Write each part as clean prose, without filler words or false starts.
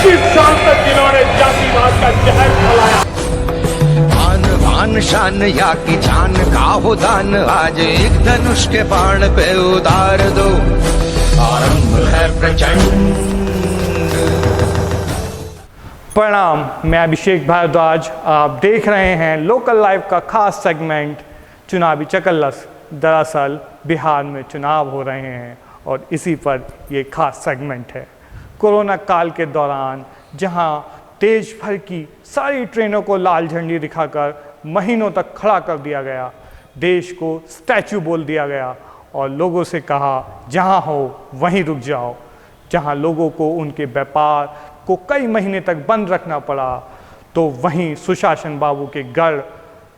21 साल तक जिन्होंने जातिवाद का जहर फैलाया, आन बान शान या की जान का हो दान, आज एक धनुष के बाण पे उतार दो, आरंभ है प्रचंड। प्रणाम, मैं अभिषेक भारद्वाज। आप देख रहे हैं लोकल लाइव का खास सेगमेंट चुनावी चकल्लस। दरअसल बिहार में चुनाव हो रहे हैं और इसी पर ये खास सेगमेंट है। कोरोना काल के दौरान जहां देश भर की सारी ट्रेनों को लाल झंडी दिखाकर महीनों तक खड़ा कर दिया गया, देश को स्टैचू बोल दिया गया और लोगों से कहा जहां हो वहीं रुक जाओ। जहां लोगों को उनके व्यापार को कई महीने तक बंद रखना पड़ा, तो वहीं सुशासन बाबू के गढ़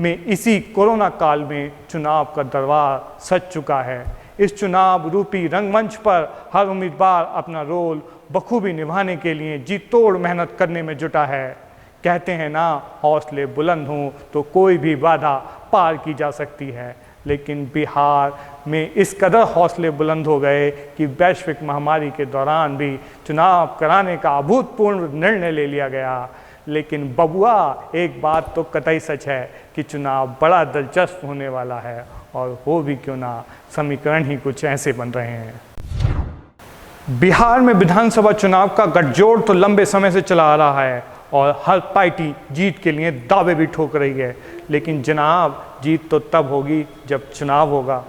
में इसी कोरोना काल में चुनाव का दरबार सज चुका है। इस चुनाव रूपी रंगमंच पर हर उम्मीदवार अपना रोल बखूबी निभाने के लिए जी तोड़ मेहनत करने में जुटा है। कहते हैं ना, हौसले बुलंद हों तो कोई भी बाधा पार की जा सकती है। लेकिन बिहार में इस कदर हौसले बुलंद हो गए कि वैश्विक महामारी के दौरान भी चुनाव कराने का अभूतपूर्व निर्णय ले लिया गया। लेकिन बबुआ, एक बात तो कतई सच है कि चुनाव बड़ा दिलचस्प होने वाला है, और हो भी क्यों ना, समीकरण ही कुछ ऐसे बन रहे हैं। बिहार में विधानसभा चुनाव का गठजोड़ तो लंबे समय से चला आ रहा है और हर पार्टी जीत के लिए दावे भी ठोक रही है। लेकिन जनाब, जीत तो तब होगी जब चुनाव होगा।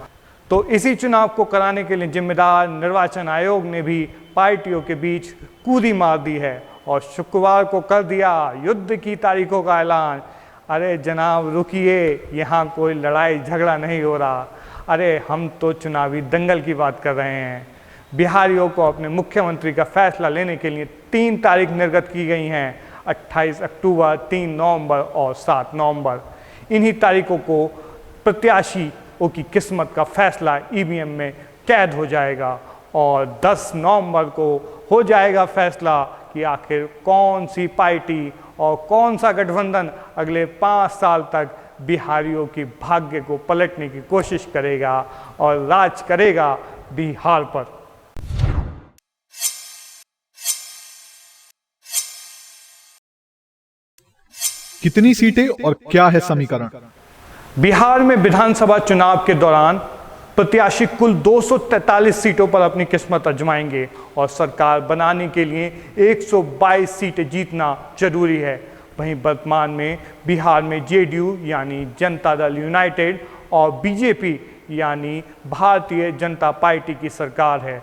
तो इसी चुनाव को कराने के लिए जिम्मेदार निर्वाचन आयोग ने भी पार्टियों के बीच कूदी मार दी है और शुक्रवार को कर दिया युद्ध की तारीखों का ऐलान। अरे जनाब रुकिए, यहाँ कोई लड़ाई झगड़ा नहीं हो रहा। अरे हम तो चुनावी दंगल की बात कर रहे हैं। बिहारियों को अपने मुख्यमंत्री का फैसला लेने के लिए 3 तारीख निर्गत की गई हैं, 28 अक्टूबर, 3 नवंबर और 7 नवंबर। इन्हीं तारीखों को प्रत्याशियों की किस्मत का फैसला ईवीएम में कैद हो जाएगा और 10 नवंबर को हो जाएगा फैसला कि आखिर कौन सी पार्टी और कौन सा गठबंधन अगले 5 साल तक बिहारियों की भाग्य को पलटने की कोशिश करेगा और राज करेगा बिहार पर। कितनी सीटें और क्या है समीकरण? बिहार में विधानसभा चुनाव के दौरान प्रत्याशी कुल 243 सीटों पर अपनी किस्मत आजमाएंगे और सरकार बनाने के लिए 122 सीटें जीतना जरूरी है। वहीं वर्तमान में बिहार में जेडीयू यानी जनता दल यूनाइटेड और बीजेपी यानी भारतीय जनता पार्टी की सरकार है।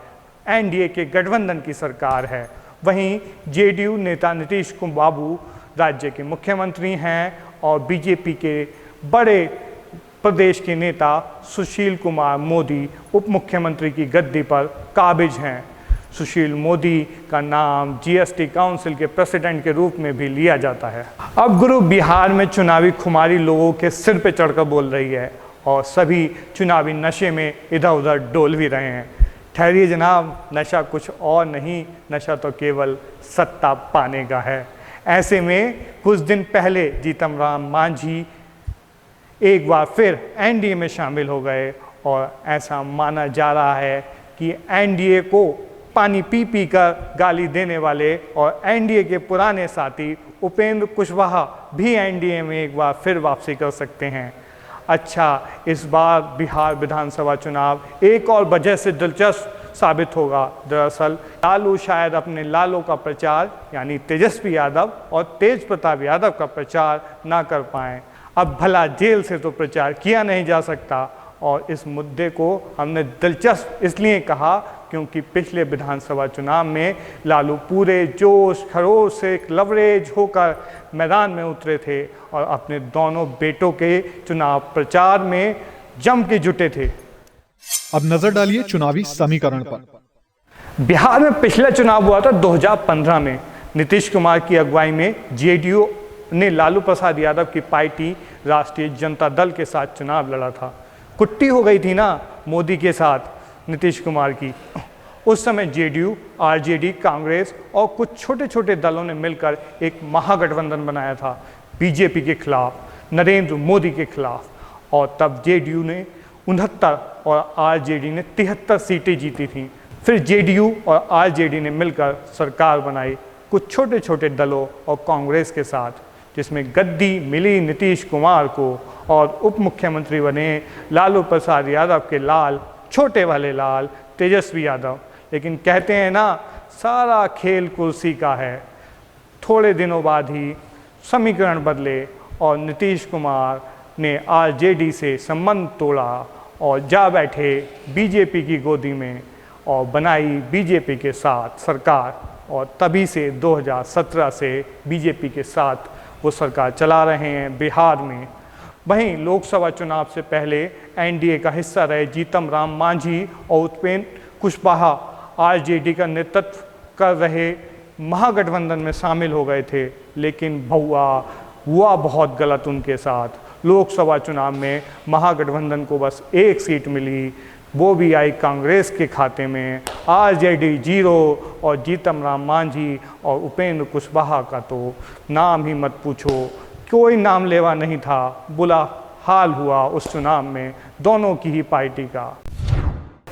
एनडीए के गठबंधन की सरकार है। वहीं जेडीयू नेता नीतीश कुमार बाबू राज्य के मुख्यमंत्री हैं और बीजेपी के बड़े प्रदेश के नेता सुशील कुमार मोदी उप मुख्यमंत्री की गद्दी पर काबिज हैं। सुशील मोदी का नाम जीएसटी काउंसिल के प्रेसिडेंट के रूप में भी लिया जाता है। अब गुरु बिहार में चुनावी खुमारी लोगों के सिर पे चढ़कर बोल रही है और सभी चुनावी नशे में इधर उधर डोल भी रहे हैं। ठहरिए जनाब, नशा कुछ और नहीं, नशा तो केवल सत्ता पाने का है। ऐसे में कुछ दिन पहले जीतन राम मांझी एक बार फिर एनडीए में शामिल हो गए और ऐसा माना जा रहा है कि एनडीए को पानी पी पी कर गाली देने वाले और एनडीए के पुराने साथी उपेंद्र कुशवाहा भी एनडीए में एक बार फिर वापसी कर सकते हैं। अच्छा, इस बार बिहार विधानसभा चुनाव एक और वजह से दिलचस्प साबित होगा। दरअसल लालू शायद अपने लालों का प्रचार यानी तेजस्वी यादव और तेज प्रताप यादव का प्रचार ना कर पाएं। अब भला जेल से तो प्रचार किया नहीं जा सकता, और इस मुद्दे को हमने दिलचस्प इसलिए कहा क्योंकि पिछले विधानसभा चुनाव में लालू पूरे जोश खरोश से लवरेज होकर मैदान में उतरे थे और अपने दोनों बेटों के चुनाव प्रचार में जम के जुटे थे। अब नजर डालिए चुनावी समीकरण पर। बिहार में पिछला चुनाव हुआ था 2015 में। नीतीश कुमार की अगुवाई में जेडीयू ने लालू प्रसाद यादव की पार्टी राष्ट्रीय जनता दल के साथ चुनाव लड़ा था। कुट्टी हो गई थी ना मोदी के साथ नीतीश कुमार की। उस समय जेडीयू, आरजेडी, कांग्रेस और कुछ छोटे छोटे दलों ने मिलकर एक महागठबंधन बनाया था बीजेपी के खिलाफ, नरेंद्र मोदी के खिलाफ। और तब जेडीयू ने 69 और आरजेडी ने 73 सीटें जीती थीं। फिर जेडीयू और आरजेडी ने मिलकर सरकार बनाई कुछ छोटे छोटे दलों और कांग्रेस के साथ, जिसमें गद्दी मिली नीतीश कुमार को और उप मुख्यमंत्री बने लालू प्रसाद यादव के लाल, छोटे वाले लाल तेजस्वी यादव। लेकिन कहते हैं ना, सारा खेल कुर्सी का है। थोड़े दिनों बाद ही समीकरण बदले और नीतीश कुमार ने आरजेडी से संबंध तोड़ा और जा बैठे बीजेपी की गोदी में और बनाई बीजेपी के साथ सरकार। और तभी से 2017 से बीजेपी के साथ वो सरकार चला रहे हैं बिहार में। वहीं लोकसभा चुनाव से पहले एनडीए का हिस्सा रहे जीतन राम मांझी और उपेंद्र कुशवाहा आरजेडी का नेतृत्व कर रहे महागठबंधन में शामिल हो गए थे, लेकिन हुआ बहुत गलत उनके साथ। लोकसभा चुनाव में महागठबंधन को बस 1 सीट मिली, वो भी आई कांग्रेस के खाते में। आरजेडी 0 और जीतन राम मांझी और उपेंद्र कुशवाहा का तो नाम ही मत पूछो, कोई नाम लेवा नहीं था। बुरा हाल हुआ उस चुनाव में दोनों की ही पार्टी का।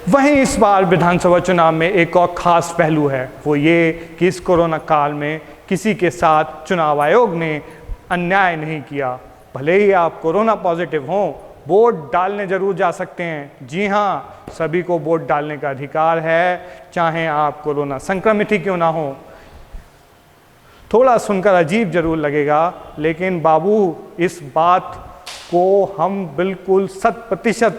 वहीं इस बार विधानसभा चुनाव में एक और ख़ास पहलू है, वो ये कि इस कोरोना काल में किसी के साथ चुनाव आयोग ने अन्याय नहीं किया। भले ही आप कोरोना पॉजिटिव हों, वोट डालने ज़रूर जा सकते हैं। जी हाँ, सभी को वोट डालने का अधिकार है, चाहे आप कोरोना संक्रमित ही क्यों ना हो। थोड़ा सुनकर अजीब जरूर लगेगा, लेकिन बाबू इस बात को हम बिल्कुल 100%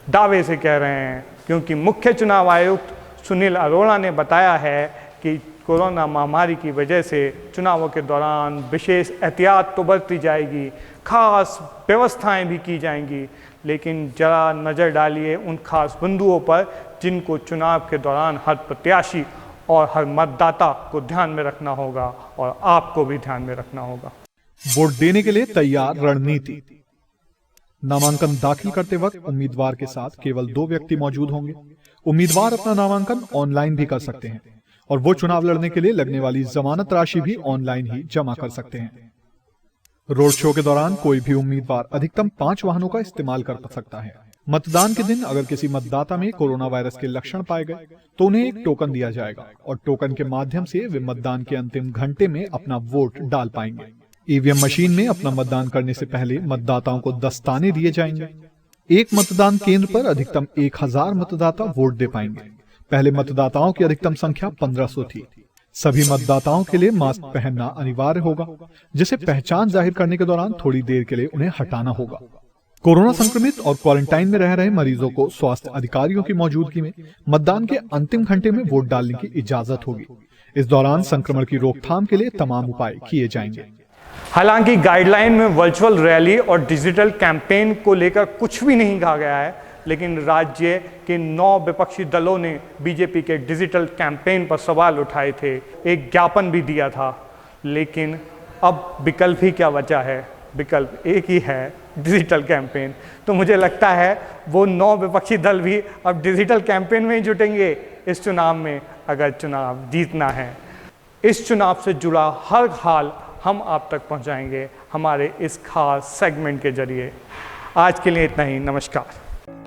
दावे से कह रहे हैं, क्योंकि मुख्य चुनाव आयुक्त सुनील अरोड़ा ने बताया है कि कोरोना महामारी की वजह से चुनावों के दौरान विशेष एहतियात तो बरती जाएगी, खास व्यवस्थाएं भी की जाएंगी, लेकिन जरा नज़र डालिए उन खास बिंदुओं पर जिनको चुनाव के दौरान हर प्रत्याशी और हर मतदाता को ध्यान में रखना होगा और आपको भी ध्यान में रखना होगा। वोट देने के लिए तैयार रणनीति। नामांकन दाखिल करते वक्त उम्मीदवार के साथ केवल 2 व्यक्ति मौजूद होंगे। उम्मीदवार अपना नामांकन ऑनलाइन भी कर सकते हैं और वो चुनाव लड़ने के लिए लगने वाली जमानत राशि भी ऑनलाइन ही जमा कर सकते हैं। रोड शो के दौरान कोई भी उम्मीदवार अधिकतम 5 वाहनों का इस्तेमाल कर सकता है। मतदान के दिन अगर किसी मतदाता में कोरोना वायरस के लक्षण पाए गए तो उन्हें एक टोकन दिया जाएगा और टोकन के माध्यम से वे मतदान के अंतिम घंटे में अपना वोट डाल पाएंगे। ईवीएम मशीन में अपना मतदान करने से पहले मतदाताओं को दस्ताने दिए जाएंगे। एक मतदान केंद्र पर अधिकतम 1000 मतदाता वोट दे पाएंगे। पहले मतदाताओं की अधिकतम संख्या 1500 थी। सभी मतदाताओं के लिए मास्क पहनना अनिवार्य होगा, जिसे पहचान जाहिर करने के दौरान थोड़ी देर के लिए उन्हें हटाना होगा। कोरोना संक्रमित और क्वारंटाइन में रह रहे मरीजों को स्वास्थ्य अधिकारियों की मौजूदगी में मतदान के अंतिम घंटे में वोट डालने की इजाजत होगी। इस दौरान संक्रमण की रोकथाम के लिए तमाम उपाय किए जाएंगे। हालांकि गाइडलाइन में वर्चुअल रैली और डिजिटल कैंपेन को लेकर कुछ भी नहीं कहा गया है, लेकिन राज्य के 9 विपक्षी दलों ने बीजेपी के डिजिटल कैंपेन पर सवाल उठाए थे, एक ज्ञापन भी दिया था। लेकिन अब विकल्प ही क्या बचा है? विकल्प एक ही है, डिजिटल कैंपेन। तो मुझे लगता है वो 9 विपक्षी दल भी अब डिजिटल कैंपेन में ही जुटेंगे इस चुनाव में, अगर चुनाव जीतना है। इस चुनाव से जुड़ा हर हाल हम आप तक पहुंचाएंगे हमारे इस खास सेगमेंट के जरिए। आज के लिए इतना ही, नमस्कार।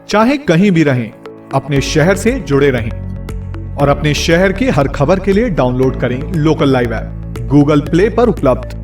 चाहे कहीं भी रहें, अपने शहर से जुड़े रहें और अपने शहर की हर खबर के लिए डाउनलोड करें local live app, Google play पर उपलब्ध।